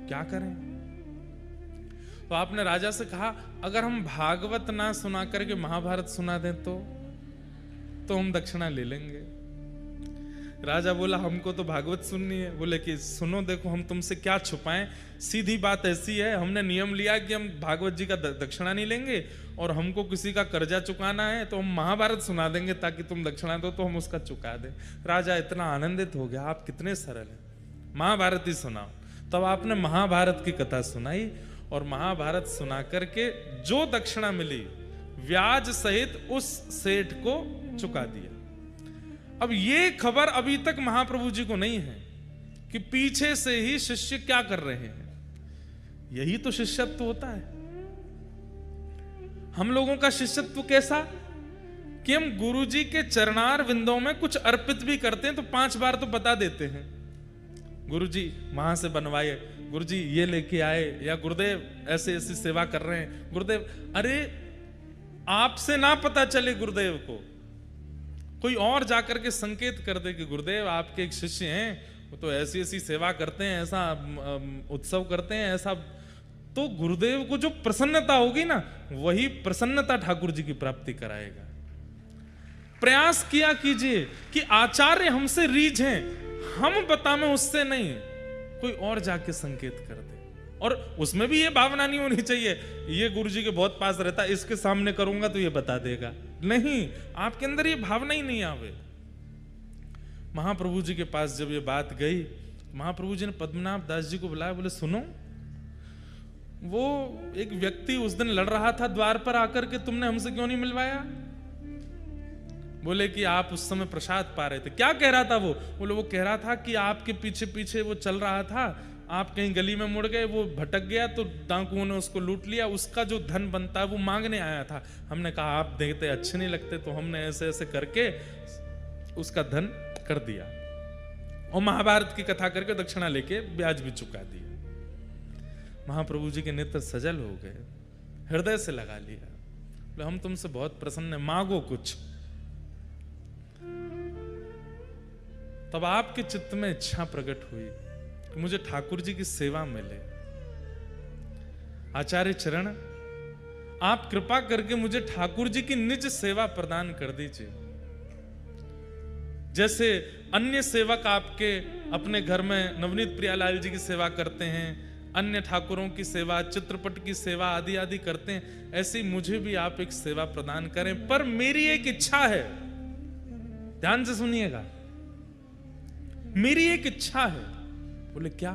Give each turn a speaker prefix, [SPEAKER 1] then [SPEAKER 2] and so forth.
[SPEAKER 1] क्या करें? तो आपने राजा से कहा अगर हम भागवत ना सुना करके महाभारत सुना दें तो हम दक्षिणा ले लेंगे। राजा बोला हमको तो भागवत सुननी है। बोले कि सुनो देखो हम तुमसे क्या छुपाएं, सीधी बात ऐसी है, हमने नियम लिया कि हम भागवत जी का दक्षिणा नहीं लेंगे और हमको किसी का कर्जा चुकाना है तो हम महाभारत सुना देंगे ताकि तुम दक्षिणा दो तो हम उसका चुका दें। राजा इतना आनंदित हो गया, आप कितने सरल हैं, महाभारत ही सुनाओ। तब आपने महाभारत की कथा सुनाई और महाभारत सुना करके जो दक्षिणा मिली व्याज सहित उस सेठ को चुका दिया। अब ये खबर अभी तक महाप्रभु जी को नहीं है कि पीछे से ही शिष्य क्या कर रहे हैं। यही तो शिष्यत्व होता है। हम लोगों का शिष्यत्व कैसा कि हम गुरु जी के चरणार विंदों में कुछ अर्पित भी करते हैं तो 5 बार तो बता देते हैं, गुरु जी वहां से बनवाए, गुरु जी ये लेके आए, या गुरुदेव ऐसे ऐसी सेवा कर रहे हैं। गुरुदेव, अरे आपसे ना पता चले गुरुदेव को, कोई और जाकर के संकेत कर दे कि गुरुदेव आपके एक शिष्य हैं, वो तो ऐसी ऐसी सेवा करते हैं, ऐसा उत्सव करते हैं, ऐसा, तो गुरुदेव को जो प्रसन्नता होगी ना वही प्रसन्नता ठाकुर जी की प्राप्ति कराएगा। प्रयास किया कीजिए कि आचार्य हमसे रीझ हैं, हम बतावें उससे नहीं, कोई और जाके संकेत कर दे। और उसमें भी ये भावना नहीं होनी चाहिए ये गुरु जी के बहुत पास रहता है, इसके सामने करूंगा तो ये बता देगा। नहीं, आपके अंदर ये भावना ही नहीं आवे। महाप्रभु जी के पास जब ये बात गई, महाप्रभु जी ने पद्मनाभ दास जी को बुलाया, बोले सुनो, वो एक व्यक्ति उस दिन लड़ रहा था द्वार पर आकर के, तुमने हमसे क्यों नहीं मिलवाया? बोले कि आप उस समय प्रसाद पा रहे थे। क्या कह रहा था वो? बोले वो कह रहा था कि आपके पीछे पीछे वो चल रहा था, आप कहीं गली में मुड़ गए, वो भटक गया तो डाकुओं ने उसको लूट लिया, उसका जो धन बनता है वो मांगने आया था। हमने कहा आप देते अच्छे नहीं लगते, तो हमने ऐसे ऐसे करके उसका धन कर दिया और महाभारत की कथा करके दक्षिणा लेके ब्याज भी चुका दिया। महाप्रभु जी के नेत्र सजल हो गए, हृदय से लगा लिया, बोले हम तुमसे बहुत प्रसन्न हैं, मांगो कुछ। तब आपके चित्त में इच्छा प्रकट हुई कि मुझे ठाकुर जी की सेवा मिले। आचार्य चरण, आप कृपा करके मुझे ठाकुर जी की निज सेवा प्रदान कर दीजिए। जैसे अन्य सेवक आपके अपने घर में नवनीत प्रियालाल जी की सेवा करते हैं, अन्य ठाकुरों की सेवा, चित्रपट की सेवा आदि आदि करते हैं, ऐसे मुझे भी आप एक सेवा प्रदान करें। पर मेरी एक इच्छा है, ध्यान से सुनिएगा, मेरी एक इच्छा है। बोले क्या?